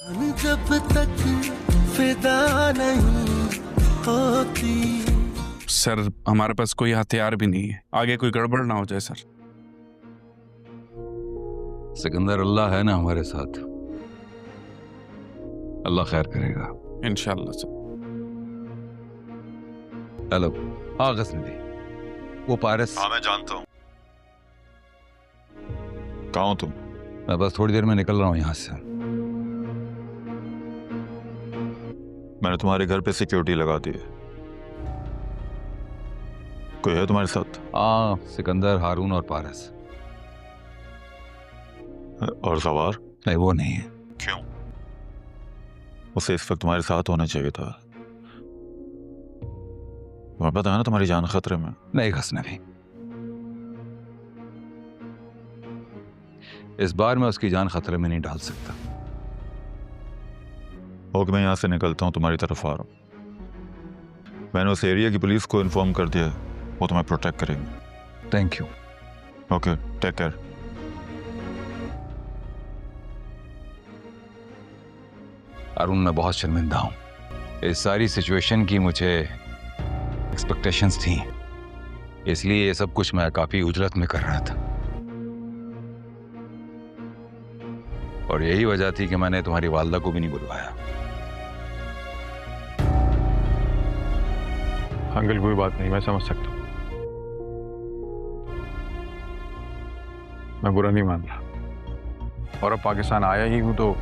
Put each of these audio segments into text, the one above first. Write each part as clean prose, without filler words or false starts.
जब तक फिदा नहीं होती। सर हमारे पास कोई हथियार भी नहीं है, आगे कोई गड़बड़ ना हो जाए सर। सिकंदर, अल्लाह है ना हमारे साथ, अल्लाह खैर करेगा इंशाल्लाह सर। हेलो। हाँ गस्नदी, वो पारस। हाँ मैं जानता हूँ। कहाँ हो तुम? मैं बस थोड़ी देर में निकल रहा हूँ यहाँ से। मैंने तुम्हारे घर पे सिक्योरिटी लगा दी है। कोई है तुम्हारे साथ? हाँ, सिकंदर, हारून और पारस। और सवार? नहीं, वो नहीं है। क्यों? उसे इस वक्त तुम्हारे साथ होना चाहिए था। तुम्हें पता है ना तुम्हारी जान खतरे में। नहीं गस्नदी, इस बार मैं उसकी जान खतरे में नहीं डाल सकता। ओके, मैं यहाँ से निकलता हूँ, तुम्हारी तरफ आ रहा हूँ। मैंने उस एरिया की पुलिस को इन्फॉर्म कर दिया, वो तुम्हें प्रोटेक्ट करेंगे। Thank you. Okay, take care. Arun, मैं बहुत शर्मिंदा हूँ। इस सारी सिचुएशन की मुझे एक्सपेक्टेशंस थी, इसलिए ये सब कुछ मैं काफी उजरत में कर रहा था। और यही वजह थी कि मैंने तुम्हारी वालदा को भी नहीं बुलवाया। अंकल कोई बात नहीं, मैं समझ सकता हूँ। मैं बुरा नहीं मान रहा, और अब पाकिस्तान आया ही हूं तो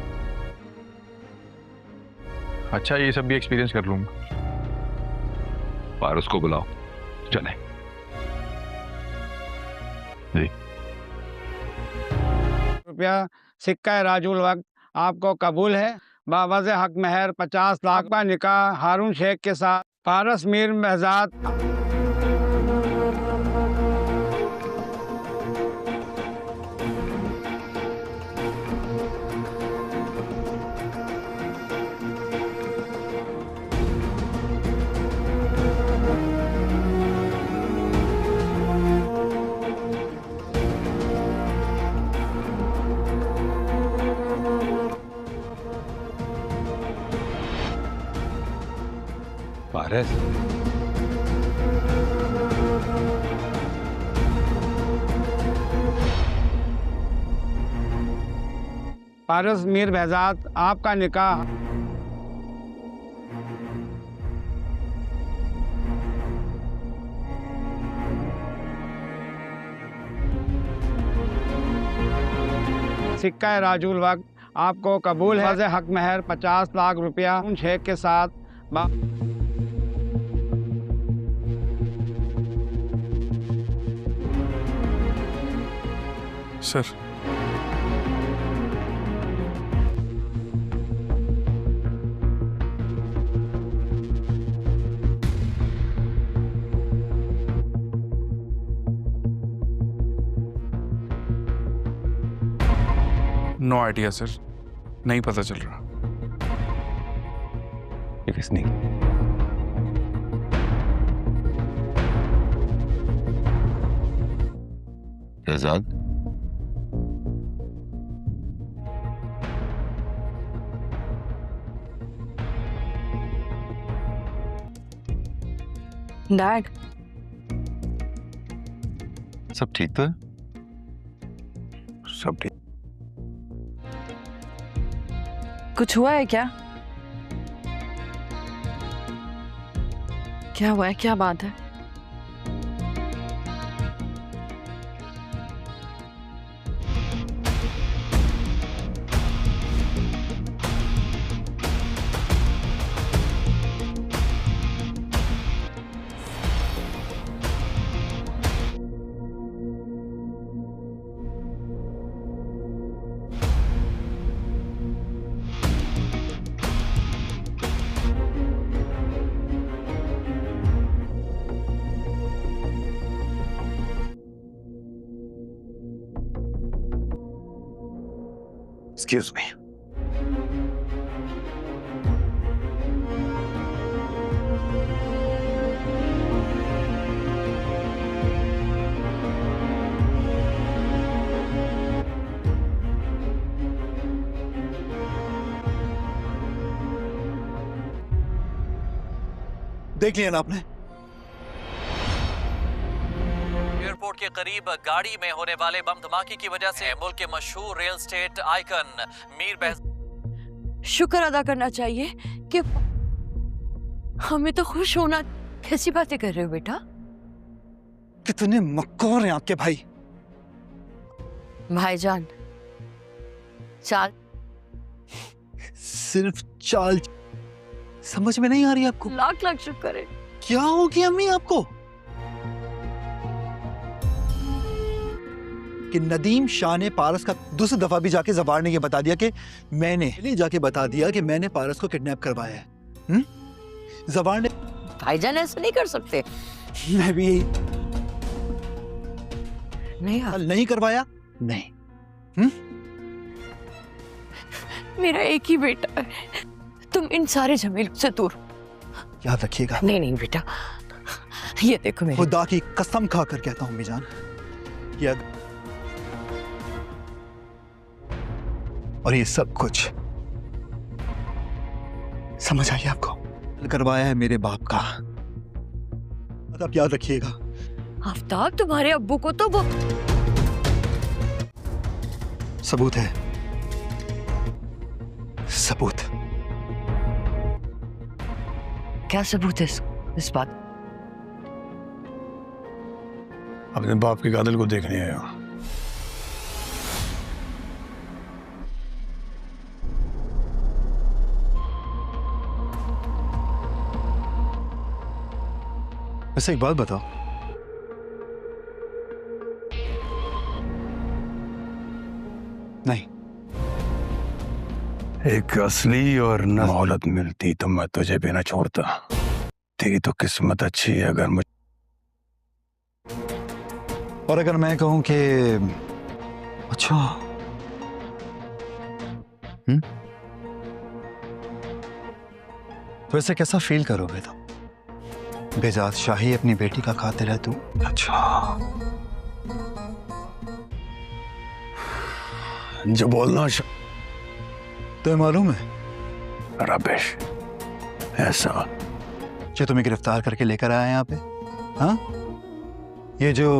अच्छा ये सब भी एक्सपीरियंस कर लूंगा। पारस को बुलाओ, चले। जी। रुपया सिक्का राजुल वक्त आपको कबूल है? बावज़ हक महर 50 लाख का निकाह हारून शेख के साथ पारस मीर महजाद। पारस, पारस मीर महजाद आपका निकाह सिक्का राजुल वक्त आपको कबूल है? हक महर 50 लाख रुपया उन शेख के साथ सर नो आइडिया सर, नहीं पता चल रहा। नहीं। शहजाद, डैड, सब ठीक तो है? सब ठीक। कुछ हुआ है क्या? क्या हुआ है? क्या बात है? Excuse me. देख लिया ना आपने? एयरपोर्ट के करीब गाड़ी में होने वाले बम धमाके की वजह से मुल्क के मशहूर real estate icon Mir Behzad शुक्र अदा करना चाहिए कि हमें तो खुश होना। कैसी बातें कर रहे हो बेटा? कितने मक्कार हैं आपके भाई। भाईजान चाल सिर्फ चाल समझ में नहीं आ रही आपको? लाख लाख शुक्र है। क्या हो गया अम्मी आपको कि नदीम शाह ने पारस का दूसरी दफा भी जाके जबार ने ये बता दिया कि मैंने जाके बता दिया कि मैंने पारस को किडनैप करवाया है। जबार ने भाईजान ऐसा नहीं कर सकते। मैं भी यही नहीं करवाया नहीं। मेरा एक ही बेटा है, तुम इन सारे झमेलों से दूर याद रखिएगा। नहीं बेटा, ये देखो मेरे खुदा की कसम खा कर कहता हूँ मीजान, ये और ये सब कुछ समझ आई आपको? करवाया है मेरे बाप का। आप याद रखिएगा। आफ्ताब तुम्हारे अब्बू को तो वो सबूत है, सबूत। क्या सबूत है इस बात? अपने बाप के कातिल को देखने आया। वैसे एक बात बताओ, नहीं एक असली और मोहलत मिलती तो मैं तुझे भी न छोड़ता। तेरी तो किस्मत अच्छी है। और अगर मैं कहूं कि अच्छा तो ऐसे कैसा फील करोगे तुम? बेजात शाही अपनी बेटी का कातिल है तू। अच्छा जो बोलना तो मालूम है रबिश ऐसा जो तुम्हें गिरफ्तार करके लेकर आया यहाँ पे। हाँ, ये जो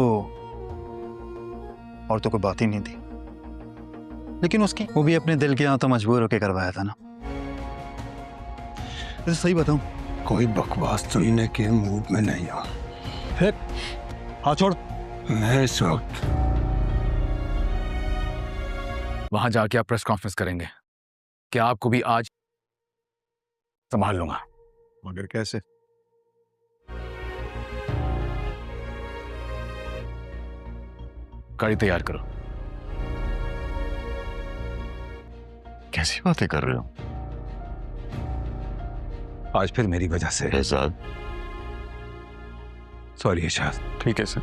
और तो कोई बात ही नहीं थी, लेकिन उसकी वो भी अपने दिल के यहाँ तो मजबूर होकर करवाया था ना। तो सही बताऊं, कोई बकवास सुनने के मूड में नहीं हूं। फिर हाँ छोड़। मैं इस वक्त वहां जाके आप प्रेस कॉन्फ्रेंस करेंगे कि आपको भी आज संभाल लूंगा। मगर कैसे? गाड़ी तैयार करो। कैसी बातें कर रहे हो? आज फिर मेरी वजह से। एजाज सॉरी एजाज। ठीक है सर।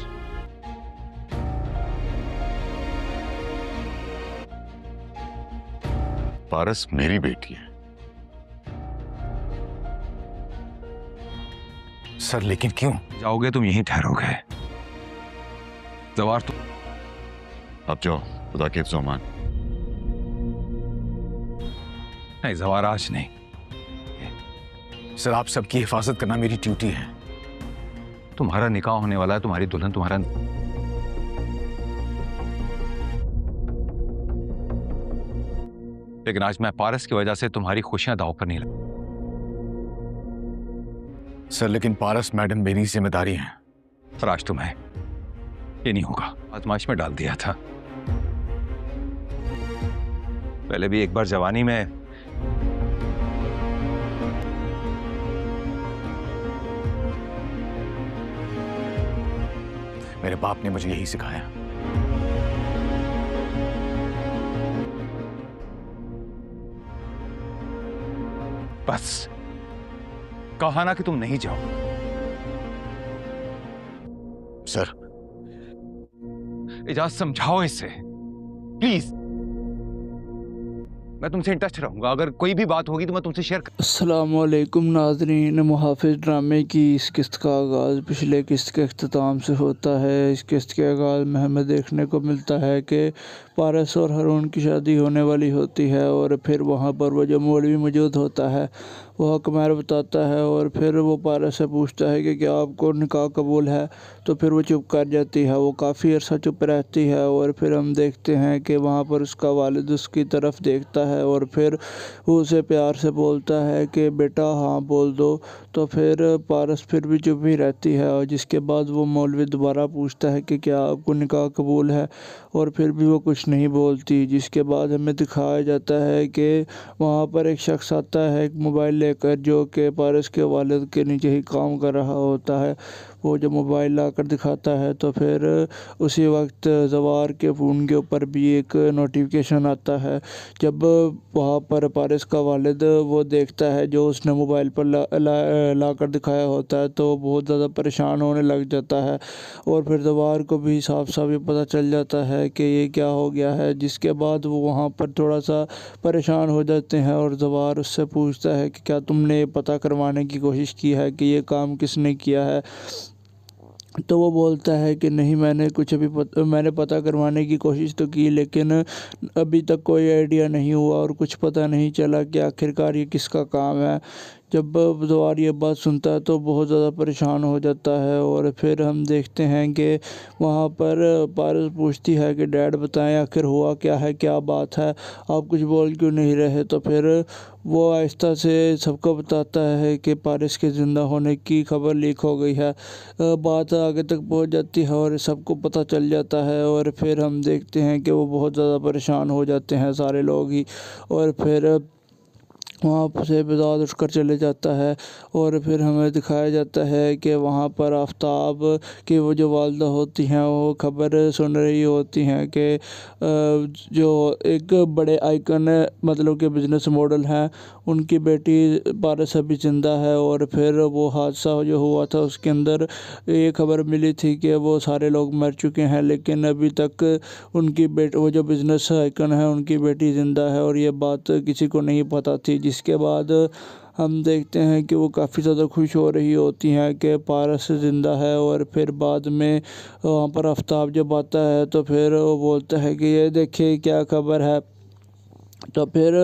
पारस मेरी बेटी है सर। लेकिन क्यों? जाओगे तुम यहीं ठहरोगे। जवार तो अब जाओ, खुदा के हिफ्ज़-ओ-अमान। नहीं जवार आज नहीं। सर आप सबकी हिफाजत करना मेरी ड्यूटी है। तुम्हारा निकाह होने वाला है, तुम्हारी दुल्हन तुम्हारा। लेकिन आज मैं पारस की वजह से तुम्हारी खुशियां दांव पर नहीं लगा। सर लेकिन पारस मैडम मेरी जिम्मेदारी है। पर आज तुम्हें ये नहीं होगा। आजमाइश में डाल दिया था। पहले भी एक बार जवानी में मेरे बाप ने मुझे यही सिखाया। बस कहा ना कि तुम नहीं जाओ। सर इजाज़त समझाओ इसे प्लीज। मैं तुमसे इन टच रहूंगा। अगर कोई भी बात होगी तो मैं तुमसे शेयर अस्सलामुअलैकुम नाज़रीन। मुहाफ़िज़ ड्रामे की इस किस्त का आगाज़ पिछले किस्त के अख्ताम से होता है। इस किस्त के आगाज़ में हमें देखने को मिलता है कि पारस और हारून की शादी होने वाली होती है और फिर वहाँ पर वो जो मौलवी मौजूद होता है वो हक महर बताता है और फिर वो पारस से पूछता है कि क्या आपको निकाह कबूल है, तो फिर वो चुप कर जाती है। वो काफ़ी अरसा चुप रहती है और फिर हम देखते हैं कि वहाँ पर उसका वालिद उसकी तरफ देखता है और फिर वो उसे प्यार से बोलता है कि बेटा हाँ बोल दो। तो फिर पारस फिर भी चुप ही रहती है और जिसके बाद वो मौलवी दोबारा पूछता है कि क्या आपको निकाह कबूल है, और फिर भी वो कुछ नहीं बोलती। जिसके बाद हमें दिखाया जाता है कि वहाँ पर एक शख्स आता है एक मोबाइल लेकर, जो कि पारस के वालिद के नीचे ही काम कर रहा होता है। वो जब मोबाइल ला कर दिखाता है तो फिर उसी वक्त जवार के फ़ोन के ऊपर भी एक नोटिफिकेशन आता है। जब वहाँ पर पारस का वालिद वो देखता है जो उसने मोबाइल पर ला कर दिखाया होता है, तो बहुत ज़्यादा परेशान होने लग जाता है और फिर जवार को भी साफ साफ ये पता चल जाता है कि ये क्या हो गया है। जिसके बाद वो वहाँ पर थोड़ा सा परेशान हो जाते हैं और जवार उससे पूछता है कि क्या तुमने पता करवाने की कोशिश की है कि ये काम किसने किया है। तो वो बोलता है कि नहीं, मैंने कुछ मैंने पता करवाने की कोशिश तो की, लेकिन अभी तक कोई आइडिया नहीं हुआ और कुछ पता नहीं चला कि आखिरकार ये किसका काम है। जब जवार ये बात सुनता है तो बहुत ज़्यादा परेशान हो जाता है और फिर हम देखते हैं कि वहाँ पर पारस पूछती है कि डैड बताएं आखिर हुआ क्या है, क्या बात है, आप कुछ बोल क्यों नहीं रहे। तो फिर वो आहिस्ता से सबको बताता है कि पारस के ज़िंदा होने की खबर लीक हो गई है। बात आगे तक पहुँच जाती है और सबको पता चल जाता है और फिर हम देखते हैं कि वो बहुत ज़्यादा परेशान हो जाते हैं सारे लोग ही, और फिर वहाँ से बेदाद उठकर चले जाता है। और फिर हमें दिखाया जाता है कि वहाँ पर आफ्ताब की वो जो वालदा होती हैं वो खबर सुन रही होती हैं कि जो एक बड़े आइकन मतलब के बिजनेस मॉडल हैं, उनकी बेटी पारस अभी ज़िंदा है। और फिर वो हादसा जो हुआ था उसके अंदर ये खबर मिली थी कि वो सारे लोग मर चुके हैं, लेकिन अभी तक उनकी वो जो बिजनेस आइकन है उनकी बेटी ज़िंदा है और ये बात किसी को नहीं पता थी। जिसके बाद हम देखते हैं कि वो काफ़ी ज़्यादा खुश हो रही होती हैं कि पारस ज़िंदा है। और फिर बाद में वहाँ पर आफ्ताब जब आता है तो फिर वो बोलता है कि ये देखिए क्या खबर है। तो फिर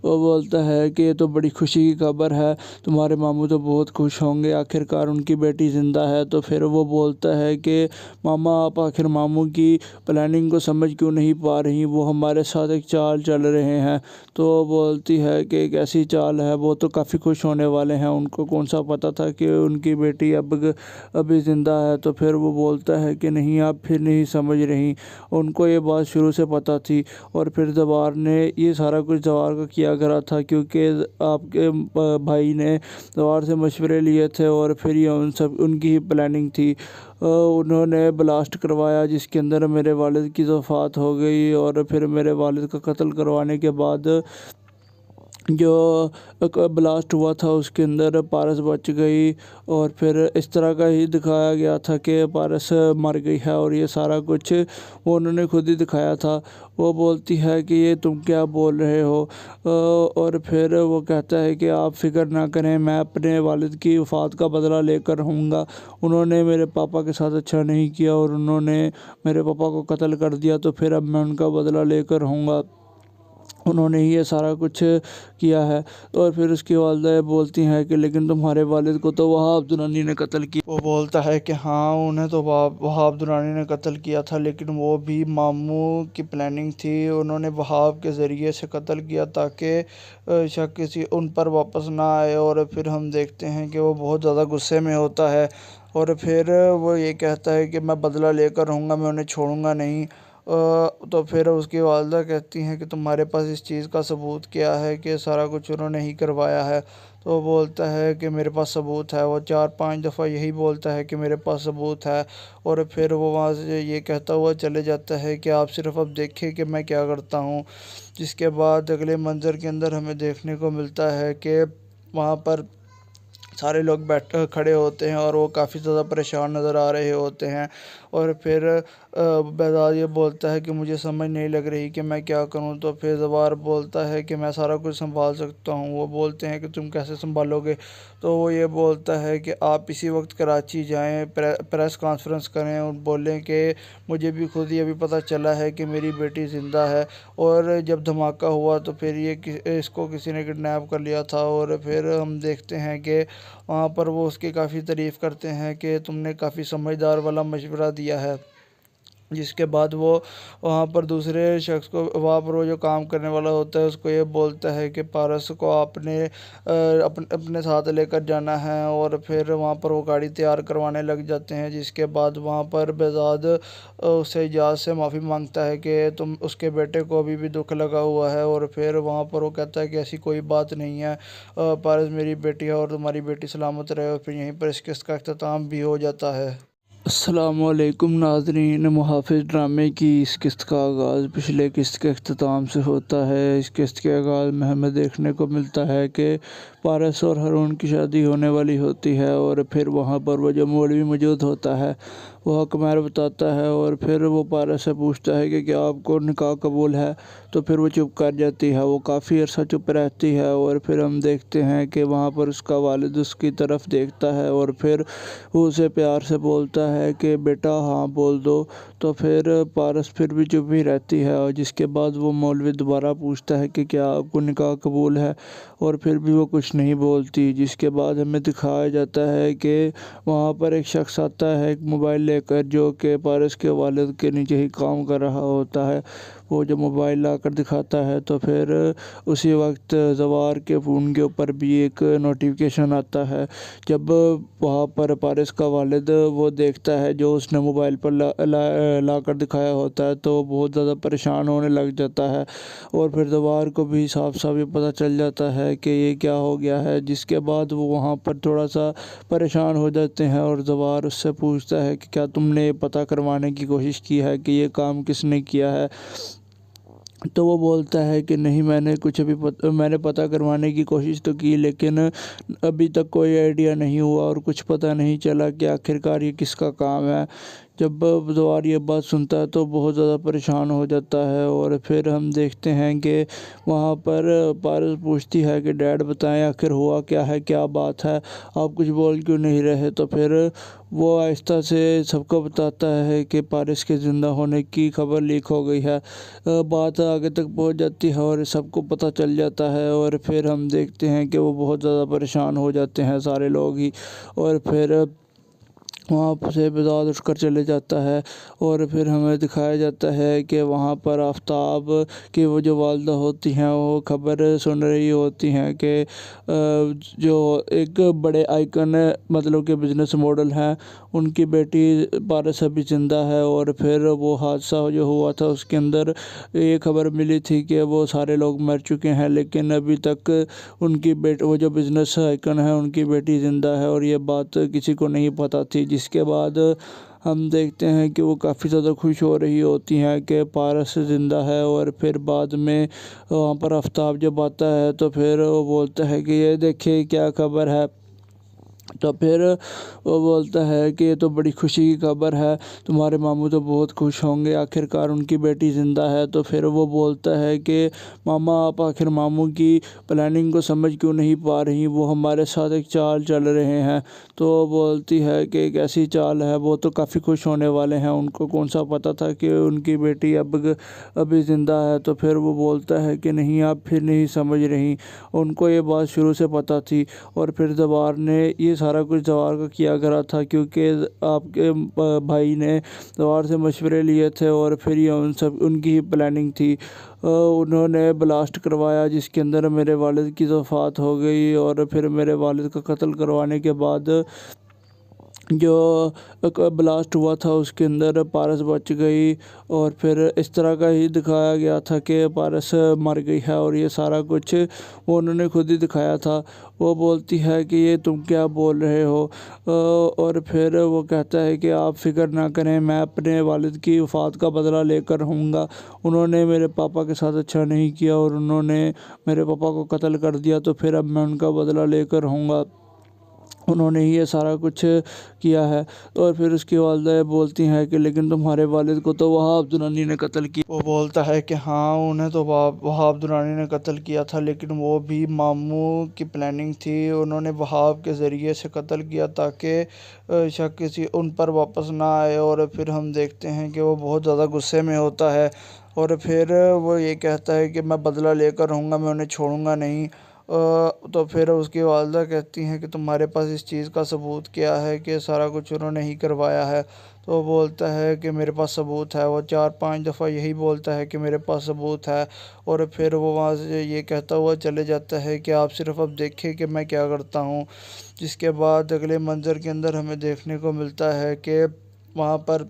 वो बोलता है कि ये तो बड़ी खुशी की खबर है, तुम्हारे मामू तो बहुत खुश होंगे, आखिरकार उनकी बेटी ज़िंदा है। तो फिर वो बोलता है कि मामा आप आखिर मामू की प्लानिंग को समझ क्यों नहीं पा रही, वो हमारे साथ एक चाल चल रहे हैं। तो वो बोलती है कि एक ऐसी चाल है, वो तो काफ़ी खुश होने वाले हैं, उनको कौन सा पता था कि उनकी बेटी अभी ज़िंदा है। तो फिर वो बोलता है कि नहीं आप फिर नहीं समझ रही, उनको ये बात शुरू से पता थी। और फिर जवार ने ये सारा कुछ जवार का किया करा था, क्योंकि आपके भाई ने जवार से मशवरे लिए थे और फिर ये उनकी ही प्लानिंग थी। उन्होंने ब्लास्ट करवाया जिसके अंदर मेरे वालिद की वफ़ात हो गई, और फिर मेरे वालिद का कत्ल करवाने के बाद जो ब्लास्ट हुआ था उसके अंदर पारस बच गई। और फिर इस तरह का ही दिखाया गया था कि पारस मर गई है, और ये सारा कुछ वो उन्होंने खुद ही दिखाया था। वो बोलती है कि ये तुम क्या बोल रहे हो, और फिर वो कहता है कि आप फ़िक्र ना करें, मैं अपने वालिद की वफ़ात का बदला लेकर रहूँगा। उन्होंने मेरे पापा के साथ अच्छा नहीं किया और उन्होंने मेरे पापा को कत्ल कर दिया, तो फिर अब मैं उनका बदला लेकर रहूँगा, उन्होंने ही ये सारा कुछ किया है। और फिर उसकी वालदा बोलती हैं कि लेकिन तुम्हारे वालिद को तो वहाब दुरानी ने कत्ल किया। वो बोलता है कि हाँ उन्हें तो वहाब दुरानी ने कत्ल किया था, लेकिन वो भी मामू की प्लानिंग थी, उन्होंने वहाब के ज़रिए से कत्ल किया ताकि शक किसी उन पर वापस ना आए। और फिर हम देखते हैं कि वो बहुत ज़्यादा गुस्से में होता है और फिर वो ये कहता है कि मैं बदला लेकर रहूँगा, मैं उन्हें छोड़ूंगा नहीं। तो फिर उसकी वालदा कहती हैं कि तुम्हारे पास इस चीज़ का सबूत क्या है कि सारा कुछ उन्होंने ही करवाया है। तो वो बोलता है कि मेरे पास सबूत है, वो 4-5 दफ़ा यही बोलता है कि मेरे पास सबूत है। और फिर वो वहाँ से ये कहता हुआ चले जाता है कि आप सिर्फ अब देखें कि मैं क्या करता हूँ। जिसके बाद अगले मंज़र के अंदर हमें देखने को मिलता है कि वहाँ पर सारे लोग खड़े होते हैं और वो काफ़ी ज़्यादा परेशान नज़र आ रहे होते हैं। اور پھر بہزاد یہ بولتا ہے کہ مجھے سمجھ نہیں لگ رہی کہ میں کیا کروں، تو پھر زوار بولتا ہے کہ میں سارا کچھ سنبھال سکتا ہوں۔ وہ بولتے ہیں کہ تم کیسے سنبھالو گے؟ تو وہ یہ بولتا ہے کہ آپ اسی وقت کراچی جائیں، پریس کانفرنس کریں اور بولیں کہ مجھے بھی خود ہی ابھی پتہ چلا ہے کہ میری بیٹی زندہ ہے، اور جب دھماکہ ہوا تو پھر اس کو کسی نے کڈنیپ کر لیا تھا۔ اور پھر ہم دیکھتے ہیں کہ وہاں پر وہ اس کی کافی تعریف کرتے ہیں کہ تم نے کافی سمجھدار والا مشورہ دیا ہے، جس کے بعد وہ وہاں پر دوسرے شخص کو، وہاں پر وہ جو کام کرنے والا ہوتا ہے اس کو یہ بولتا ہے کہ پارس کو اپنے ساتھ لے کر جانا ہے، اور پھر وہاں پر وہ گاڑی تیار کروانے لگ جاتے ہیں، جس کے بعد وہاں پر بہزاد اسے اجاز سے معافی مانگتا ہے کہ اس کے بیٹے کو ابھی بھی دکھ لگا ہوا ہے، اور پھر وہاں پر وہ کہتا ہے کہ ایسی کوئی بات نہیں ہے، پارس میری بیٹی ہے اور تمہاری بیٹی سلامت رہے، اور پھر یہیں پر اس قسط کا اختتام بھی ہو جاتا ہے۔ السلام علیکم ناظرین، محافظ ڈرامے کی اس قسط کا آغاز پچھلے قسط کے اختتام سے ہوتا ہے۔ اس قسط کے آغاز میں ہمیں دیکھنے کو ملتا ہے کہ پارس اور ہارون کی شادی ہونے والی ہوتی ہے، اور پھر وہاں پر وہ جو مولوی موجود ہوتا ہے وہ حق مہر بتاتا ہے، اور پھر وہ پارس سے پوچھتا ہے کہ کیا آپ کو نکاح قبول ہے؟ تو پھر وہ چپ کر جاتی ہے، وہ کافی عرصہ چپ رہتی ہے، اور پھر ہم دیکھتے ہیں کہ وہاں پر اس کا والد اس کی طرف دیکھتا ہے، اور پھر وہ اسے پیار سے بولتا ہے کہ بیٹا ہاں بول دو، تو پھر پارس پھر بھی چپ ہی رہتی ہے، اور جس کے بعد وہ مولوی دوبارہ پوچھتا ہے کہ کیا آپ کو نکاح قبول ہے، اور پھر بھی وہ کچھ نہیں بولتی، جس کے بعد ہمیں دکھایا جاتا ہے کہ وہاں پر ایک شخص آتا ہے ایک موبائل لے کر، جو کہ پارس کے والد کے نیچے ہی کام کر رہا ہوتا ہے۔ وہ جو موبائل لا کر دکھاتا ہے تو پھر اسی وقت زوار کے فون کے اوپر بھی ایک نوٹیفیکیشن آتا ہے۔ جب وہاں پر پارس کا والد وہ دیکھتا ہے جو اس نے موبائل پر لا کر دکھایا ہوتا ہے، تو وہ بہت زیادہ پریشان ہونے لگ جاتا ہے، اور پھر زوار کو بھی صاف صاف یہ پتہ چل جاتا ہے کہ یہ کیا ہو گیا ہے، جس کے بعد وہ وہاں پر تھوڑا سا پریشان ہو جاتے ہیں، اور زوار اس سے پوچھتا ہے کہ کیا تم نے یہ پتہ کروانے کی کوشش کی ہے کہ یہ کام کس نے کیا ہے؟ تو وہ بولتا ہے کہ نہیں، میں نے پتہ کروانے کی کوشش تو کی، لیکن ابھی تک کوئی آئیڈیا نہیں ہوا اور کچھ پتہ نہیں چلا کہ آخرکار یہ کس کا کام ہے۔ جب زوار یہ بات سنتا ہے تو بہت زیادہ پریشان ہو جاتا ہے، اور پھر ہم دیکھتے ہیں کہ وہاں پر پارس پوچھتی ہے کہ ڈیڈ بتائیں آخر ہوا کیا ہے، کیا بات ہے، آپ کچھ بول کیوں نہیں رہے؟ تو پھر وہ آہستہ سے سب کو بتاتا ہے کہ پارس کے زندہ ہونے کی خبر لیک ہو گئی ہے۔ بات آگے تک پہنچ جاتی ہے اور سب کو پتہ چل جاتا ہے، اور پھر ہم دیکھتے ہیں کہ وہ بہت زیادہ پریشان ہو جاتے ہیں سارے لوگ ہی، اور پھر وہاں سے بہزاد اٹھ کر چلے جاتا ہے، اور پھر ہمیں دکھایا جاتا ہے کہ وہاں پر آفتاب کی وہ جو والدہ ہوتی ہیں وہ خبر سن رہی ہوتی ہیں کہ جو ایک بڑے آئیکن مطلب کہ بزنس ماڈل ہیں، ان کی بیٹی پارس ابھی زندہ ہے، اور پھر وہ حادثہ جو ہوا تھا اس کے اندر یہ خبر ملی تھی کہ وہ سارے لوگ مر چکے ہیں، لیکن ابھی تک ان کی وہ جو بزنس آئیکن ہے ان کی بیٹی زندہ ہے، اور یہ بات کسی کو نہیں پتہ تھی، جس کے بعد ہم دیکھتے ہیں کہ وہ کافی زیادہ خوش ہو رہی ہوتی ہیں کہ پارس زندہ ہے، اور پھر بعد میں وہاں پر آفتاب جب آتا ہے تو پھر وہ بولتا ہے کہ یہ دیکھیں کیا خبر ہے، تو پھر وہ بولتا ہے کہ یہ تو بڑی خوشی کی خبر ہے، تمہارے ماموں تو بہت خوش ہوں گے، آخرکار ان کی بیٹی زندہ ہے۔ تو پھر وہ بولتا ہے کہ ماما آپ آخر ماموں کی پلاننگ کو سمجھ کیوں نہیں پا رہی، وہ ہمارے ساتھ ایک چال چل رہے ہیں۔ تو وہ بولتی ہے کہ ایک ایسی چال ہے، وہ تو کافی خوش ہونے والے ہیں، ان کو کون سا پتہ تھا کہ ان کی بیٹی ابھی زندہ ہے۔ تو پھر وہ بولتا ہے کہ نہیں آپ پھر نہیں سمجھ رہی، ان کو یہ بات شروع سے پتہ تھی، اور پھر زوار نے یہ سارا کچھ زوار کا کیا کرا تھا، کیونکہ آپ کے بھائی نے زوار سے مشورے لیے تھے، اور پھر یہ ان کی ہی پلاننگ تھی۔ انہوں نے بلاسٹ کروایا جس کے اندر میرے والد کی وفات ہو گئی، اور پھر میرے والد کا قتل کروانے کے بعد جو بلاسٹ ہوا تھا اس کے اندر پارس بچ گئی، اور پھر اس طرح کا ہی دکھایا گیا تھا کہ پارس مر گئی ہے، اور یہ سارا کچھ وہ انہوں نے خود ہی دکھایا تھا۔ وہ بولتی ہے کہ یہ تم کیا بول رہے ہو، اور پھر وہ کہتا ہے کہ آپ فکر نہ کریں، میں اپنے والد کی وفات کا بدلہ لے کر رہوں گا، انہوں نے میرے پاپا کے ساتھ اچھا نہیں کیا اور انہوں نے میرے پاپا کو قتل کر دیا، تو پھر اب میں ان کا بدلہ لے کر رہوں گا۔ उन्होंने ही ये सारा कुछ किया है। और फिर उसकी वालदा बोलती हैं कि लेकिन तुम्हारे वालिद को तो वहाब दुरानी ने कत्ल किया। वो बोलता है कि हाँ, उन्हें तो वहाब दुरानी ने कत्ल किया था, लेकिन वो भी मामू की प्लानिंग थी। उन्होंने वहाब के ज़रिए से कत्ल किया ताकि शक किसी उन पर वापस ना आए। और फिर हम देखते हैं कि वो बहुत ज़्यादा गुस्से में होता है और फिर वो ये कहता है कि मैं बदला लेकर रहूँगा, मैं उन्हें छोड़ूंगा नहीं। तो फिर उसकी वालदा कहती हैं कि तुम्हारे पास इस चीज़ का सबूत क्या है कि सारा कुछ उन्होंने ही करवाया है। तो वो बोलता है कि मेरे पास सबूत है। वो 4-5 दफ़ा यही बोलता है कि मेरे पास सबूत है। और फिर वो वहाँ से ये कहता हुआ चले जाता है कि आप सिर्फ अब देखें कि मैं क्या करता हूँ। जिसके बाद अगले मंज़र के अंदर हमें देखने को मिलता है कि वहाँ पर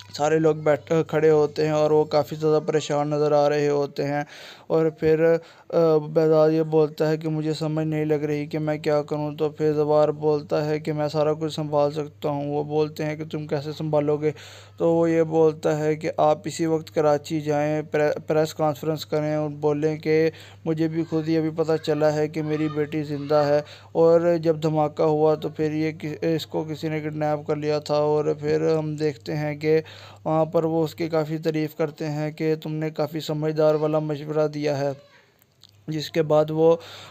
सारे लोग खड़े होते हैं और वो काफ़ी ज़्यादा परेशान नज़र आ रहे होते हैं। और फिर बेज़ार ये बोलता है कि मुझे समझ नहीं लग रही कि मैं क्या करूं। तो फिर ज़बार बोलता है कि मैं सारा कुछ संभाल सकता हूं। वो बोलते हैं कि तुम कैसे संभालोगे। तो वो ये बोलता है कि आप इसी वक्त कराची जाएं, प्रेस कॉन्फ्रेंस करें और बोलें कि मुझे भी खुद ही अभी पता चला है कि मेरी बेटी ज़िंदा है और जब धमाका हुआ तो फिर इसको किसी ने किडनैप कर लिया था। और फिर हम देखते हैं कि वहाँ पर वो उसकी काफ़ी तारीफ़ करते हैं कि तुमने काफ़ी समझदार वाला मशवरा दिया है। जिसके बाद वो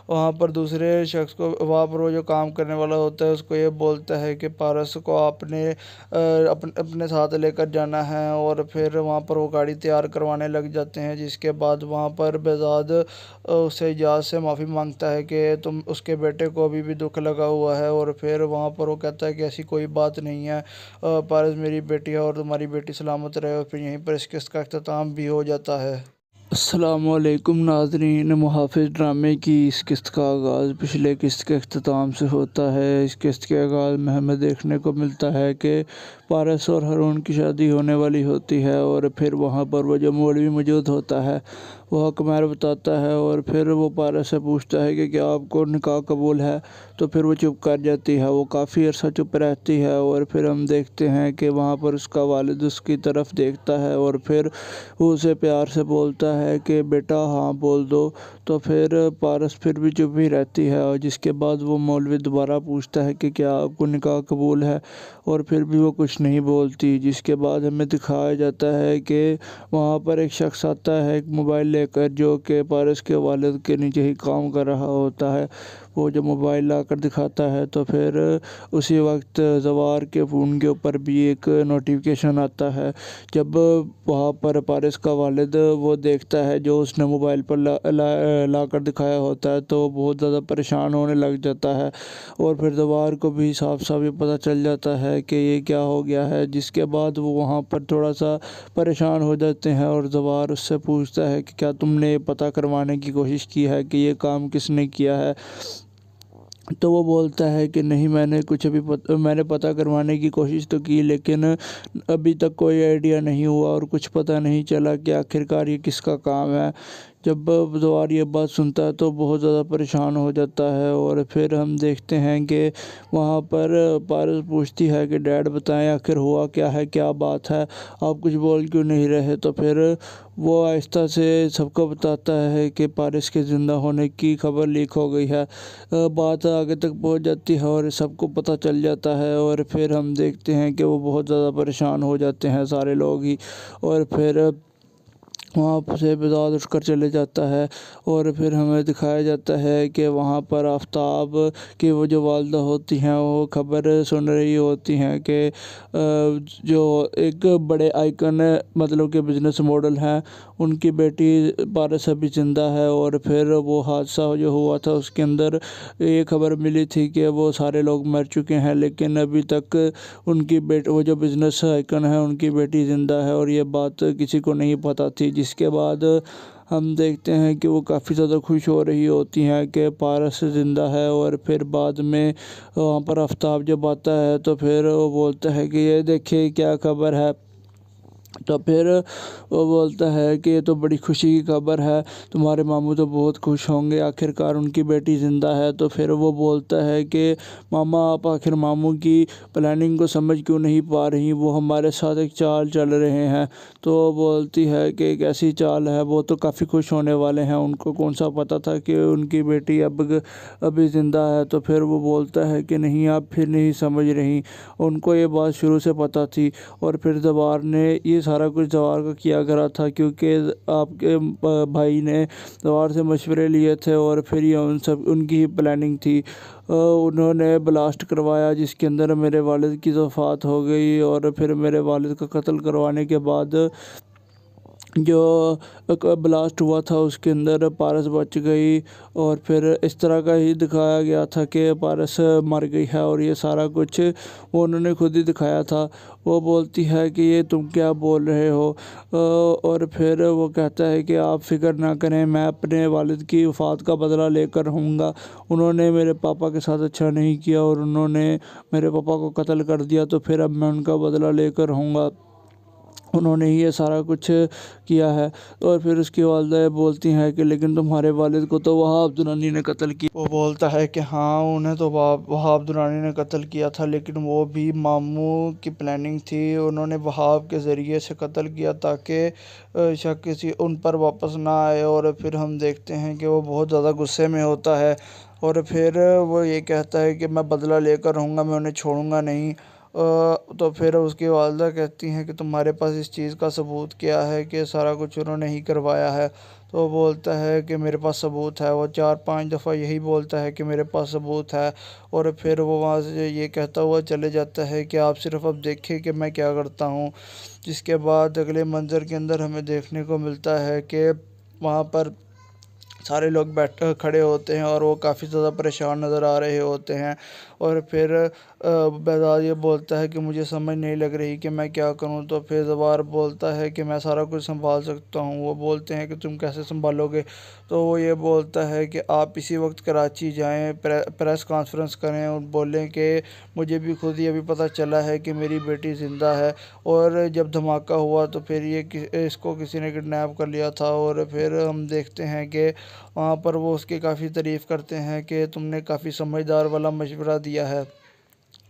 वहाँ पर दूसरे शख्स को, वहाँ पर वो जो काम करने वाला होता है, उसको ये बोलता है कि पारस को आपने अपने साथ लेकर जाना है। और फिर वहाँ पर वो गाड़ी तैयार करवाने लग जाते हैं। जिसके बाद वहाँ पर बेज़ाद उससे इजाज़ से माफ़ी मांगता है कि तुम उसके बेटे को अभी भी दुख लगा हुआ है। और फिर वहाँ पर वो कहता है कि ऐसी कोई बात नहीं है, पारस मेरी बेटी है और तुम्हारी बेटी सलामत रहे। और फिर यहीं पर इस किस्त का अख्ताम भी हो जाता है। अस्सलामुअलैकुम नाज़रीन, मुहाफ़िज़ ड्रामे की इस किस्त का आगाज़ पिछले किस्त के अख्ताम से होता है। इस किस्त के आगाज़ में हमें देखने को मिलता है कि पारस और हारून की शादी होने वाली होती है। और फिर वहाँ पर वो जो मौलवी मौजूद होता है वो हक महर बताता है। और फिर वो पारस से पूछता है कि क्या आपको निकाह कबूल है। तो फिर वो चुप कर जाती है, वो काफ़ी अरसा चुप रहती है। और फिर हम देखते हैं कि वहाँ पर उसका वालिद उसकी तरफ देखता है और फिर वो उसे प्यार से बोलता है कि बेटा हाँ बोल दो। तो फिर पारस फिर भी चुप ही रहती है। और जिसके बाद वो मौलवी दोबारा पूछता है कि क्या आपको निकाह कबूल है, और फिर भी वो कुछ नहीं बोलती। जिसके बाद हमें दिखाया जाता है कि वहाँ पर एक शख्स आता है एक मोबाइल लेकर, जो कि पारस के वालिद के नीचे ही काम कर रहा होता है। वो जब मोबाइल ला कर दिखाता है तो फिर उसी वक्त ज़वार के फ़ोन के ऊपर भी एक नोटिफिकेशन आता है। जब वहाँ पर पारस का वालिद वो देखता है जो उसने मोबाइल पर ला कर दिखाया होता है, तो बहुत ज़्यादा परेशान होने लग जाता है। और फिर ज़वार को भी साफ साफ ये पता चल जाता है कि ये क्या हो गया है। जिसके बाद वो वहाँ पर थोड़ा सा परेशान हो जाते हैं और ज़वार उससे पूछता है कि क्या तुमने पता करवाने की कोशिश की है कि ये काम किसने किया है। तो वो बोलता है कि नहीं, मैंने पता करवाने की कोशिश तो की, लेकिन अभी तक कोई आइडिया नहीं हुआ और कुछ पता नहीं चला कि आखिरकार ये किसका काम है। जब ज़वार ये बात सुनता है तो बहुत ज़्यादा परेशान हो जाता है। और फिर हम देखते हैं कि वहाँ पर पारस पूछती है कि डैड बताएं आखिर हुआ क्या है, क्या बात है, आप कुछ बोल क्यों नहीं रहे। तो फिर वो आहिस्ता से सबको बताता है कि पारस के ज़िंदा होने की खबर लीक हो गई है। बात आगे तक पहुँच जाती है और सबको पता चल जाता है। और फिर हम देखते हैं कि वो बहुत ज़्यादा परेशान हो जाते हैं सारे लोग ही। और फिर वहाँ से बेज़ाद उठकर चले जाता है। और फिर हमें दिखाया जाता है कि वहाँ पर आफ्ताब की वो जो वालदा होती हैं वो खबर सुन रही होती हैं कि जो एक बड़े आइकन मतलब के बिज़नेस मॉडल हैं, उनकी बेटी पारस अभी ज़िंदा है। और फिर वो हादसा जो हुआ था उसके अंदर ये खबर मिली थी कि वो सारे लोग मर चुके हैं, लेकिन अभी तक उनकी वो जो बिज़नेस आइकन है उनकी बेटी ज़िंदा है और ये बात किसी को नहीं पता थी। जिसके बाद हम देखते हैं कि वो काफ़ी ज़्यादा खुश हो रही होती हैं कि पारस ज़िंदा है। और फिर बाद में वहाँ पर आफ्ताब जब आता है तो फिर वो बोलता है कि ये देखिए क्या खबर है। تو پھر وہ بولتا ہے کہ یہ تو بڑی خوشی کی خبر ہے، تمہارے ماموں تو بہت خوش ہوں گے، آخرکار ان کی بیٹی زندہ ہے۔ تو پھر وہ بولتا ہے کہ ماما آپ آخر ماموں کی پلاننگ کو سمجھ کیوں نہیں پا رہی، وہ ہمارے ساتھ ایک چال چل رہے ہیں۔ تو وہ بولتی ہے کہ ایک ایسی چال ہے، وہ تو کافی خوش ہونے والے ہیں، ان کو کون سا پتہ تھا کہ ان کی بیٹی ابھی زندہ ہے۔ تو پھر وہ بولتا ہے کہ نہیں آپ پھر نہیں سمجھ رہی، ان کو یہ بات شروع سے پتہ تھی، اور پھر زوار نے یہ سارا کچھ زوار کا کیا کرا تھا، کیونکہ آپ کے بھائی نے زوار سے مشورے لیے تھے، اور پھر یہ ان کی ہی پلاننگ تھی۔ انہوں نے بلاسٹ کروایا جس کے اندر میرے والد کی وفات ہو گئی، اور پھر میرے والد کا قتل کروانے کے بعد جو بلاسٹ ہوا تھا اس کے اندر پارس بچ گئی، اور پھر اس طرح کا ہی دکھایا گیا تھا کہ پارس مر گئی ہے، اور یہ سارا کچھ وہ انہوں نے خود ہی دکھایا تھا۔ وہ بولتی ہے کہ یہ تم کیا بول رہے ہو، اور پھر وہ کہتا ہے کہ آپ فکر نہ کریں، میں اپنے والد کی وفات کا بدلہ لے کر رہوں گا، انہوں نے میرے پاپا کے ساتھ اچھا نہیں کیا اور انہوں نے میرے پاپا کو قتل کر دیا، تو پھر اب میں ان کا بدلہ لے کر رہوں گا، انہوں نے ہی یہ سارا کچھ کیا ہے۔ اور پھر اس کی والدہ بولتی ہیں کہ لیکن تمہارے والد کو تو وہاب درانی نے قتل کیا۔ وہ بولتا ہے کہ ہاں انہیں تو وہاب درانی نے قتل کیا تھا، لیکن وہ بھی ماموں کی پلاننگ تھی، انہوں نے وہاب کے ذریعے سے قتل کیا تاکہ شک کسی ان پر واپس نہ آئے۔ اور پھر ہم دیکھتے ہیں کہ وہ بہت زیادہ غصے میں ہوتا ہے، اور پھر وہ یہ کہتا ہے کہ میں بدلہ لے کر رہوں گا، میں انہیں چھوڑوں گا نہیں۔ تو پھر اس کی والدہ کہتی ہیں کہ تمہارے پاس اس چیز کا ثبوت کیا ہے کہ سارا کچھ انہوں نے ہی کروایا ہے؟ تو وہ بولتا ہے کہ میرے پاس ثبوت ہے، وہ 4-5 دفعہ یہی بولتا ہے کہ میرے پاس ثبوت ہے، اور پھر وہ وہاں سے یہ کہتا ہوا چلے جاتا ہے کہ آپ صرف اب دیکھیں کہ میں کیا کرتا ہوں۔ جس کے بعد اگلے منظر کے اندر ہمیں دیکھنے کو ملتا ہے کہ وہاں پر سارے لوگ کھڑے ہوتے ہیں اور وہ کافی زیادہ پریشان نظر آ رہے ہوتے ہیں، اور پھر بہزاد یہ بولتا ہے کہ مجھے سمجھ نہیں لگ رہی کہ میں کیا کروں۔ تو پھر زوار بولتا ہے کہ میں سارا کچھ سنبھال سکتا ہوں۔ وہ بولتے ہیں کہ تم کیسے سنبھالو گے؟ تو وہ یہ بولتا ہے کہ آپ اسی وقت کراچی جائیں، پریس کانفرنس کریں اور بولیں کہ مجھے بھی خود ہی ابھی پتہ چلا ہے کہ میری بیٹی زندہ ہے، اور جب دھماکہ ہوا تو پھر اس کو کسی نے کڈنیپ کر لیا تھا۔ اور پھر ہم دیکھتے ہیں کہ وہاں پر وہ اس کی کافی تعریف کرتے ہیں کہ تم نے کافی سمجھدار والا مشورہ دیا ہے۔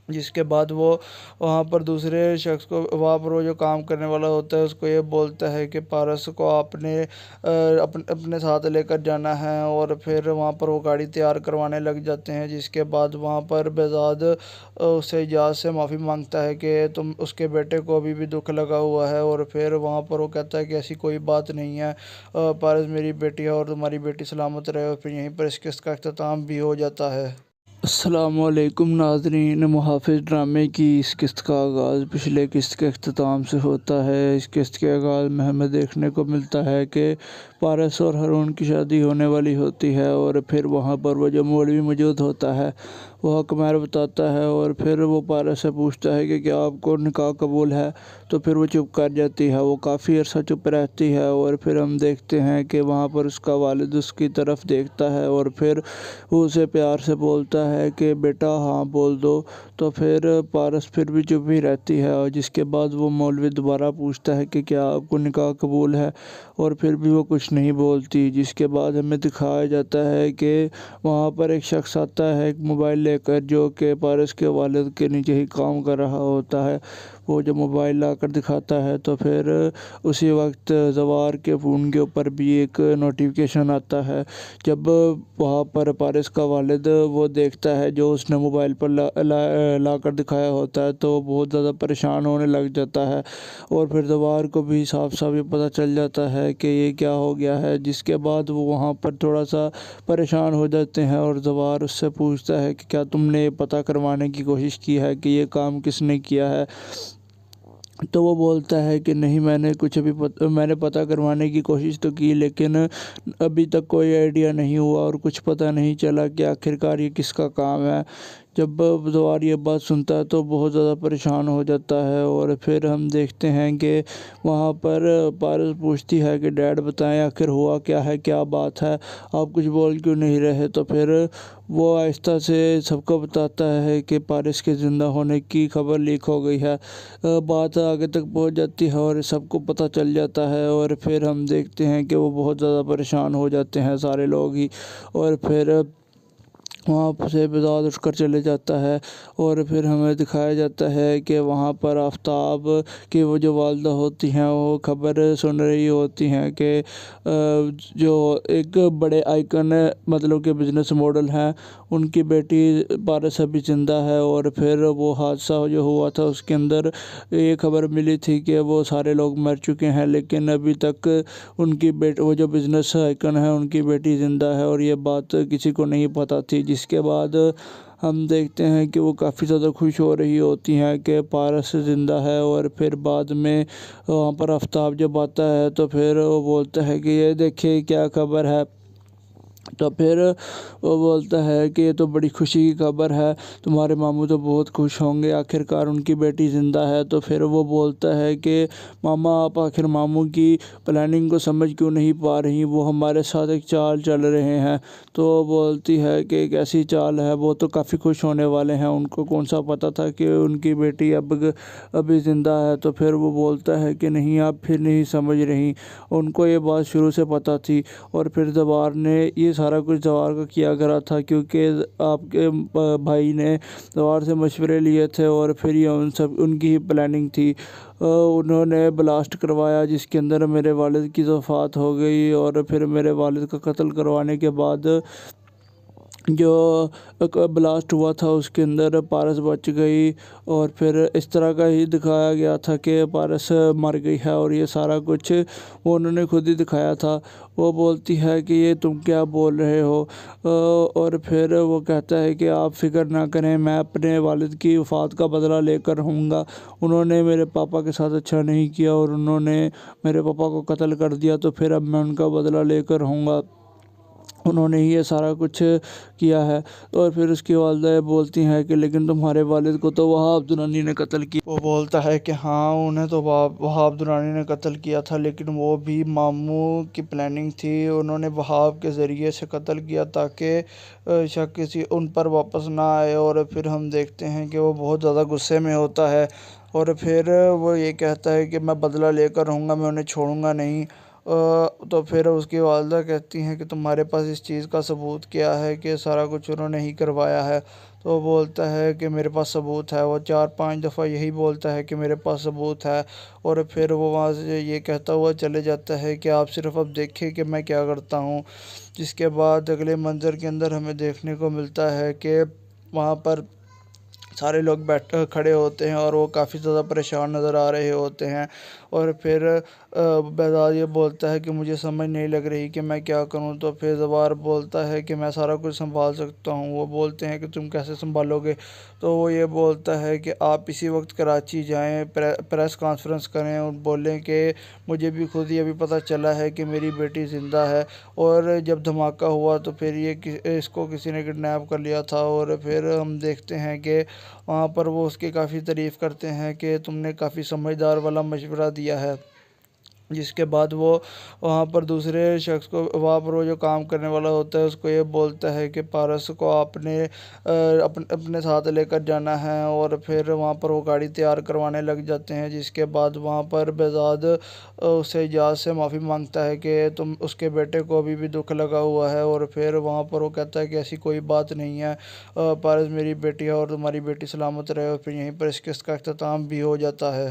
جس کے بعد وہ وہاں پر دوسرے شخص کو، وہاں پر وہ جو کام کرنے والا ہوتا ہے اس کو یہ بولتا ہے کہ پارس کو آپ نے اپنے ساتھ لے کر جانا ہے، اور پھر وہاں پر وہ گاڑی تیار کروانے لگ جاتے ہیں۔ جس کے بعد وہاں پر بہزاد اسے اجاز سے معافی مانگتا ہے کہ تم اس کے بیٹے کو ابھی بھی دکھ لگا ہوا ہے، اور پھر وہاں پر وہ کہتا ہے کہ ایسی کوئی بات نہیں ہے، پارس میری بیٹی ہے اور تمہاری بیٹی سلامت رہے، اور پھر یہیں پر اس قسط کا اختتام بھی ہو جاتا ہے۔ السلام علیکم ناظرین، محافظ ڈرامے کی اس قسط کا آغاز پچھلے قسط کے اختتام سے ہوتا ہے۔ اس قسط کے آغاز میں ہمیں دیکھنے کو ملتا ہے کہ پارس اور ہارون کی شادی ہونے والی ہوتی ہے، اور پھر وہاں پر وہ جو مولوی موجود ہوتا ہے وہ حق مہر بتاتا ہے، اور پھر وہ پارس سے پوچھتا ہے کہ کیا آپ کو نکاح قبول ہے؟ تو پھر وہ چپ کر جاتی ہے، وہ کافی عرصہ چپ رہتی ہے، اور پھر ہم دیکھتے ہیں کہ وہاں پر اس کا والد اس کی طرف دیکھتا ہے، اور پھر وہ اسے پیار سے بولتا ہے کہ بیٹا ہاں بول دو۔ تو پھر پارس پھر بھی چپ ہی رہتی ہے، اور جس کے بعد وہ مولوی دوبارہ پوچھتا ہے کہ کیا آپ کو نکاح قبول ہے، اور پھر بھی وہ کچھ نہیں بولتی۔ جس کے بعد ہمیں دکھایا جاتا ہے کہ وہاں پر ایک شخص آتا ہے ایک موبائل لے کر، جو کہ پارس کے والد کے نیچے ہی کام کر رہا ہوتا ہے۔ وہ جو موبائل لا کر دکھاتا ہے تو پھر اسی وقت زوار کے فون کے اوپر بھی ایک نوٹیفیکیشن آتا ہے۔ جب وہاں پر پارس کا والد وہ دیکھتا ہے جو اس نے موبائل پر لا کر دکھایا ہوتا ہے، تو وہ بہت زیادہ پریشان ہونے لگ جاتا ہے، اور پھر زوار کو بھی صاف صاف یہ پتہ چل جاتا ہے کہ یہ کیا ہو گیا ہے۔ جس کے بعد وہ وہاں پر تھوڑا سا پریشان ہو جاتے ہیں، اور زوار اس سے پوچھتا ہے کہ کیا تم نے یہ پتہ کروانے کی کوشش کی ہے کہ یہ کام کس نے کیا ہے؟ تو وہ بولتا ہے کہ نہیں، میں نے پتہ کروانے کی کوشش تو کی، لیکن ابھی تک کوئی آئیڈیا نہیں ہوا اور کچھ پتہ نہیں چلا کہ آخرکار یہ کس کا کام ہے۔ جب زوار یہ بات سنتا ہے تو بہت زیادہ پریشان ہو جاتا ہے، اور پھر ہم دیکھتے ہیں کہ وہاں پر پارس پوچھتی ہے کہ ڈیڈ بتائیں آخر ہوا کیا ہے، کیا بات ہے، آپ کچھ بول کیوں نہیں رہے؟ تو پھر وہ آہستہ سے سب کو بتاتا ہے کہ پارس کے زندہ ہونے کی خبر لیک ہو گئی ہے۔ بات آگے تک پہنچ جاتی ہے اور سب کو پتہ چل جاتا ہے، اور پھر ہم دیکھتے ہیں کہ وہ بہت زیادہ پریشان ہو جاتے ہیں سارے لوگ ہی، اور پھر وہاں سے بزاد اٹھ کر چلے جاتا ہے، اور پھر ہمیں دکھایا جاتا ہے کہ وہاں پر آفتاب کی وہ جو والدہ ہوتی ہیں وہ خبر سن رہی ہوتی ہیں کہ جو ایک بڑے آئیکن مطلب کہ بزنس ماڈل ہیں ان کی بیٹی پارس ابھی زندہ ہے، اور پھر وہ حادثہ جو ہوا تھا اس کے اندر یہ خبر ملی تھی کہ وہ سارے لوگ مر چکے ہیں، لیکن ابھی تک ان کی وہ جو بزنس آئیکن ہے ان کی بیٹی زندہ ہے، اور یہ بات کسی کو نہیں پتہ تھی۔ جس کے بعد ہم دیکھتے ہیں کہ وہ کافی زیادہ خوش ہو رہی ہوتی ہیں کہ پارس زندہ ہے، اور پھر بعد میں وہاں پر آفتاب جب آتا ہے تو پھر وہ بولتا ہے کہ یہ دیکھیں کیا خبر ہے، تو پھر وہ بولتا ہے کہ یہ تو بڑی خوشی کی خبر ہے، تمہارے ماموں تو بہت خوش ہوں گے، آخر کار ان کی بیٹی زندہ ہے۔ تو پھر وہ بولتا ہے کہ ماما آپ آخر ماموں کی پلاننگ کو سمجھ کیوں نہیں پا رہی، وہ ہمارے ساتھ ایک چال چل رہے ہیں۔ تو وہ بولتی ہے کہ ایک ایسی چال ہے، وہ تو کافی خوش ہونے والے ہیں، ان کو کون سا پتہ تھا کہ ان کی بیٹی ابھی زندہ ہے۔ تو پھر وہ بولتا ہے کہ نہیں آپ پھر نہیں سمجھ رہی، ان کو یہ بات شروع سے پتہ تھی، اور پھر زوار نے یہ سارا کچھ زوار کا کیا کرا تھا، کیونکہ آپ کے بھائی نے زوار سے مشورے لیے تھے، اور پھر یہ ان کی ہی پلاننگ تھی۔ انہوں نے بلاسٹ کروایا جس کے اندر میرے والد کی وفات ہو گئی، اور پھر میرے والد کا قتل کروانے کے بعد جو بلاسٹ ہوا تھا اس کے اندر پارس بچ گئی، اور پھر اس طرح کا ہی دکھایا گیا تھا کہ پارس مر گئی ہے، اور یہ سارا کچھ وہ انہوں نے خود ہی دکھایا تھا۔ وہ بولتی ہے کہ یہ تم کیا بول رہے ہو، اور پھر وہ کہتا ہے کہ آپ فکر نہ کریں، میں اپنے والد کی وفات کا بدلہ لے کر رہوں گا، انہوں نے میرے پاپا کے ساتھ اچھا نہیں کیا اور انہوں نے میرے پاپا کو قتل کر دیا، تو پھر اب میں ان کا بدلہ لے کر رہوں گا، انہوں نے یہ سارا کچھ کیا ہے۔ اور پھر اس کی والدہ بولتی ہیں کہ لیکن تمہارے والد کو تو وہاب درانی نے قتل کیا۔ وہ بولتا ہے کہ ہاں انہیں تو وہاب درانی نے قتل کیا تھا، لیکن وہ بھی ماموں کی پلاننگ تھی، انہوں نے وہاب کے ذریعے سے قتل کیا تاکہ شک کسی ان پر واپس نہ آئے۔ اور پھر ہم دیکھتے ہیں کہ وہ بہت زیادہ غصے میں ہوتا ہے، اور پھر وہ یہ کہتا ہے کہ میں بدلہ لے کر رہوں گا، میں انہیں چھوڑوں گا نہیں۔ تو پھر اس کی والدہ کہتی ہیں کہ تمہارے پاس اس چیز کا ثبوت کیا ہے کہ سارا کچھ انہوں نے ہی کروایا ہے؟ تو وہ بولتا ہے کہ میرے پاس ثبوت ہے، وہ 4-5 دفعہ یہی بولتا ہے کہ میرے پاس ثبوت ہے، اور پھر وہ وہاں سے یہ کہتا ہوا چلے جاتا ہے کہ آپ صرف اب دیکھیں کہ میں کیا کرتا ہوں۔ جس کے بعد اگلے منظر کے اندر ہمیں دیکھنے کو ملتا ہے کہ وہاں پر سارے لوگ کھڑے ہوتے ہیں اور وہ کافی زیادہ پریشان نظر آ رہے ہوتے ہیں، اور پھر بہزاد یہ بولتا ہے کہ مجھے سمجھ نہیں لگ رہی کہ میں کیا کروں۔ تو پھر زوار بولتا ہے کہ میں سارا کچھ سنبھال سکتا ہوں۔ وہ بولتے ہیں کہ تم کیسے سنبھالو گے؟ تو وہ یہ بولتا ہے کہ آپ اسی وقت کراچی جائیں، پریس کانفرنس کریں اور بولیں کہ مجھے بھی خود ہی ابھی پتہ چلا ہے کہ میری بیٹی زندہ ہے، اور جب دھماکہ ہوا تو پھر اس کو کسی نے کڈنیپ کر لیا تھا۔ اور پھر ہم دیکھتے ہیں کہ وہاں پر وہ اس کی کافی تعریف کرتے ہیں کہ تم نے کافی سمجھدار والا مشورہ دیا ہے۔ جس کے بعد وہ وہاں پر دوسرے شخص کو، وہاں پر وہ جو کام کرنے والا ہوتا ہے اس کو یہ بولتا ہے کہ پارس کو آپ نے اپنے ساتھ لے کر جانا ہے، اور پھر وہاں پر وہ گاڑی تیار کروانے لگ جاتے ہیں۔ جس کے بعد وہاں پر بہزاد اسے اجاز سے معافی مانگتا ہے کہ اس کے بیٹے کو ابھی بھی دکھ لگا ہوا ہے، اور پھر وہاں پر وہ کہتا ہے کہ ایسی کوئی بات نہیں ہے، پارس میری بیٹی ہے اور تمہاری بیٹی سلامت رہے، اور پھر یہیں پر اس قسط کا اختتام بھی ہو جاتا ہے۔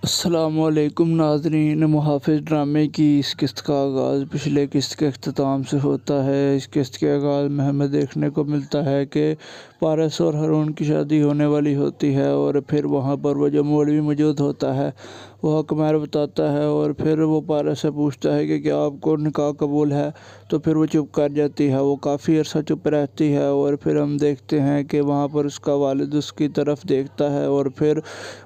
السلام علیکم ناظرین، محافظ ڈرامے کی اس قسط کا آغاز پچھلے قسط کے اختتام سے ہوتا ہے۔ اس قسط کے آغاز میں ہمیں دیکھنے کو ملتا ہے کہ پارس اور ہارون کی شادی ہونے والی ہوتی ہے، اور پھر وہاں پر وہ جو مولوی موجود ہوتا ہے वो हक महर बताता है और फिर वो पारस से पूछता है कि क्या आपको निकाह कबूल है, तो फिर वो चुप कर जाती है। वो काफ़ी अरसा चुप रहती है और फिर हम देखते हैं कि वहाँ पर उसका वालिद उसकी तरफ देखता है और फिर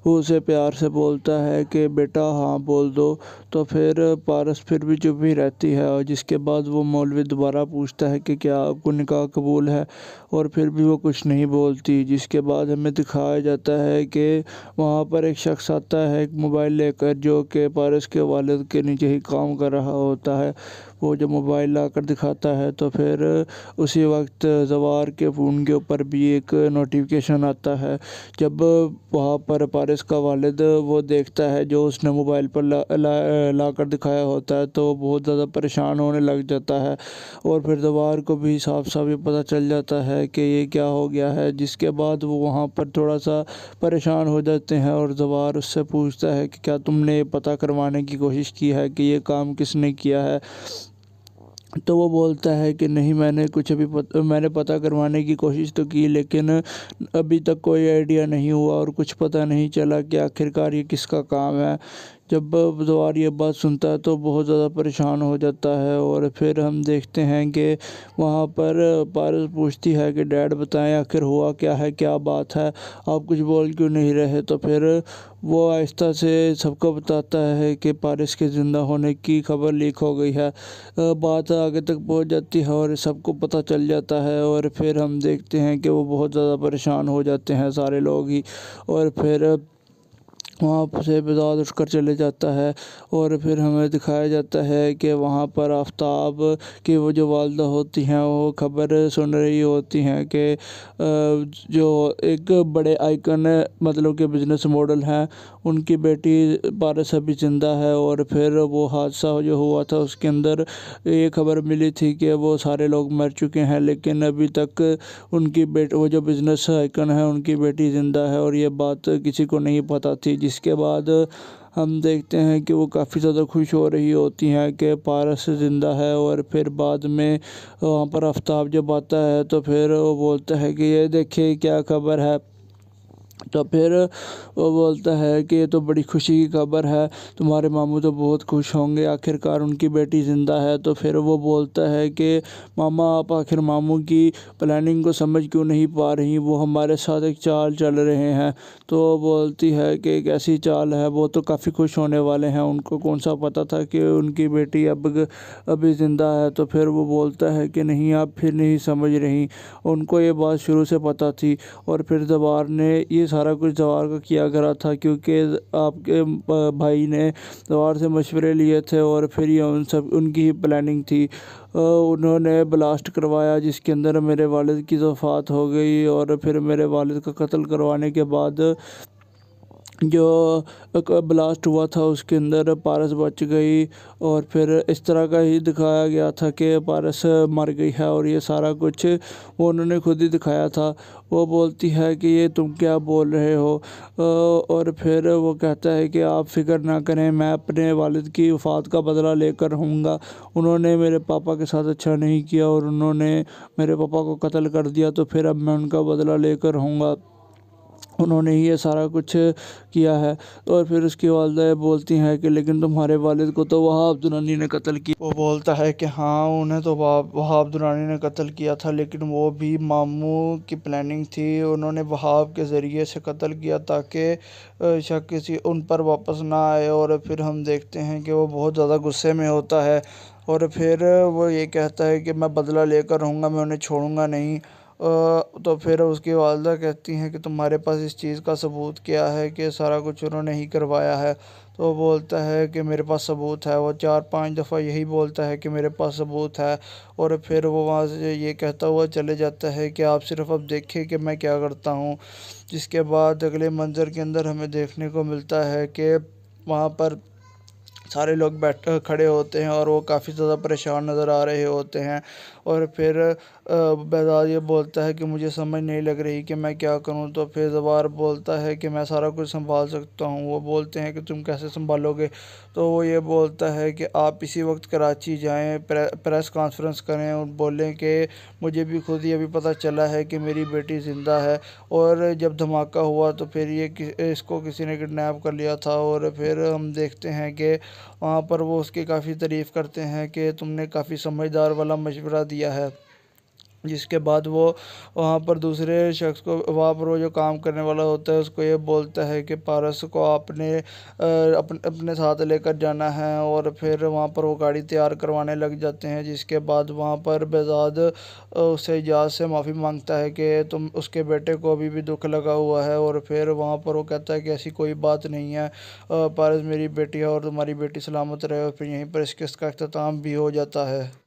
वो उसे प्यार से बोलता है कि बेटा हाँ बोल दो। तो फिर पारस फिर भी चुप ही रहती है और जिसके बाद वो मौलवी दोबारा पूछता है कि क्या आपको निकाह कबूल है, और फिर भी वो कुछ नहीं बोलती। जिसके बाद हमें दिखाया जाता है कि वहाँ पर एक शख्स आता है एक मोबाइल लेकर, जो कि पारस के वालिद के नीचे ही काम कर रहा होता है। वो जब मोबाइल लाकर दिखाता है तो फिर उसी वक्त जवार के फ़ोन के ऊपर भी एक नोटिफिकेशन आता है। जब वहाँ पर पारस का वालिद वो देखता है जो उसने मोबाइल पर ला कर दिखाया होता है, तो वो बहुत ज़्यादा परेशान होने लग जाता है और फिर जवार को भी साफ साफ ये पता चल जाता है कि ये क्या हो गया है। जिसके बाद वो वहाँ पर थोड़ा सा परेशान हो जाते हैं और जवार उससे पूछता है कि क्या तुमने पता करवाने की कोशिश की है कि ये काम किसने किया है। तो वो बोलता है कि नहीं, मैंने पता करवाने की कोशिश तो की, लेकिन अभी तक कोई आइडिया नहीं हुआ और कुछ पता नहीं चला कि आखिरकार ये किसका काम है। जब जवार ये बात सुनता है तो बहुत ज़्यादा परेशान हो जाता है और फिर हम देखते हैं कि वहाँ पर पारस पूछती है कि डैड बताएं आखिर हुआ क्या है, क्या बात है, आप कुछ बोल क्यों नहीं रहे। तो फिर वो आहिस्ता से सबको बताता है कि पारस के ज़िंदा होने की खबर लीक हो गई है। बात आगे तक पहुँच जाती है और सबको पता चल जाता है और फिर हम देखते हैं कि वो बहुत ज़्यादा परेशान हो जाते हैं सारे लोग ही, और फिर वहाँ से बेदाद उठकर चले जाता है। और फिर हमें दिखाया जाता है कि वहाँ पर आफ्ताब की वो जो वालदा होती हैं वो खबर सुन रही होती हैं कि जो एक बड़े आइकन मतलब कि बिजनेस मॉडल हैं, उनकी बेटी पारस अभी ज़िंदा है। और फिर वो हादसा जो हुआ था उसके अंदर ये खबर मिली थी कि वो सारे लोग मर चुके हैं, लेकिन अभी तक उनकी वो जो बिजनेस आइकन है उनकी बेटी ज़िंदा है और ये बात किसी को नहीं पता थी। जिसके बाद हम देखते हैं कि वो काफ़ी ज़्यादा खुश हो रही होती हैं कि पारस ज़िंदा है। और फिर बाद में वहाँ पर आफ्ताब जब आता है तो फिर वो बोलता है कि ये देखिए क्या खबर है। तो फिर वो बोलता है कि ये तो बड़ी खुशी की खबर है, तुम्हारे मामू तो बहुत खुश होंगे, आखिरकार उनकी बेटी ज़िंदा है। तो फिर वो बोलता है कि मामा आप आखिर मामू की प्लानिंग को समझ क्यों नहीं पा रही, वो हमारे साथ एक चाल चल रहे हैं। तो वो बोलती है कि एक ऐसी चाल है, वो तो काफ़ी खुश होने वाले हैं, उनको कौन सा पता था कि उनकी बेटी अभी ज़िंदा है। तो फिर वो बोलता है कि नहीं आप फिर नहीं समझ रही, उनको ये बात शुरू से पता थी। और फिर जवार ने ये सारा कुछ जवार का किया करा था, क्योंकि आपके भाई ने जवार से मशवरे लिए थे और फिर ये उनकी ही प्लानिंग थी। उन्होंने ब्लास्ट करवाया जिसके अंदर मेरे वालिद की वफ़ात हो गई, और फिर मेरे वालिद का कत्ल करवाने के बाद जो ब्लास्ट हुआ था उसके अंदर पारस बच गई। और फिर इस तरह का ही दिखाया गया था कि पारस मर गई है, और ये सारा कुछ वो उन्होंने खुद ही दिखाया था। वो बोलती है कि ये तुम क्या बोल रहे हो, और फिर वो कहता है कि आप फ़िक्र ना करें, मैं अपने वालिद की वफ़ात का बदला लेकर रहूँगा। उन्होंने मेरे पापा के साथ अच्छा नहीं किया और उन्होंने मेरे पापा को कत्ल कर दिया, तो फिर अब मैं उनका बदला लेकर रहूँगा। उन्होंने ही ये सारा कुछ किया है। और फिर उसकी वालिदा बोलती हैं कि लेकिन तुम्हारे वालिद को तो वहाब दुरानी ने कत्ल किया। वो बोलता है कि हाँ उन्हें तो वहाब दुरानी ने कत्ल किया था, लेकिन वो भी मामू की प्लानिंग थी, उन्होंने वहाब के ज़रिए से कत्ल किया ताकि शक किसी उन पर वापस ना आए। और फिर हम देखते हैं कि वो बहुत ज़्यादा गुस्से में होता है और फिर वो ये कहता है कि मैं बदला लेकर रहूँगा, मैं उन्हें छोड़ूंगा नहीं। तो फिर उसकी वालिदा कहती हैं कि तुम्हारे पास इस चीज़ का सबूत क्या है कि सारा कुछ उन्होंने ही करवाया है। तो वो बोलता है कि मेरे पास सबूत है। वो 4-5 दफ़ा यही बोलता है कि मेरे पास सबूत है, और फिर वो वहाँ से ये कहता हुआ चले जाता है कि आप सिर्फ अब देखें कि मैं क्या करता हूँ। जिसके बाद अगले मंज़र के अंदर हमें देखने को मिलता है कि वहाँ पर सारे लोग खड़े होते हैं और वो काफ़ी ज़्यादा परेशान नज़र आ रहे होते हैं। और फिर बेहज़ाद ये बोलता है कि मुझे समझ नहीं लग रही कि मैं क्या करूं। तो फिर ज़बार बोलता है कि मैं सारा कुछ संभाल सकता हूं। वो बोलते हैं कि तुम कैसे संभालोगे। तो वो ये बोलता है कि आप इसी वक्त कराची जाएं, प्रेस कॉन्फ्रेंस करें और बोलें कि मुझे भी खुद ही अभी पता चला है कि मेरी बेटी ज़िंदा है, और जब धमाका हुआ तो फिर इसको किसी ने किडनैप कर लिया था। और फिर हम देखते हैं कि वहाँ पर वो उसकी काफ़ी तारीफ़ करते हैं कि तुमने काफ़ी समझदार वाला मशवरा दिया है। जिसके बाद वो वहाँ पर दूसरे शख्स को, वहाँ पर वो जो काम करने वाला होता है, उसको ये बोलता है कि पारस को आपने अपने साथ लेकर जाना है। और फिर वहाँ पर वो गाड़ी तैयार करवाने लग जाते हैं। जिसके बाद वहाँ पर बेहज़ाद उससे इजाज़ से माफ़ी मांगता है कि तुम उसके बेटे को अभी भी दुख लगा हुआ है। और फिर वहाँ पर वो कहता है कि ऐसी कोई बात नहीं है, पारस मेरी बेटी है और तुम्हारी बेटी सलामत रहे। और फिर यहीं पर इस किस्त का अख्ताम भी हो जाता है।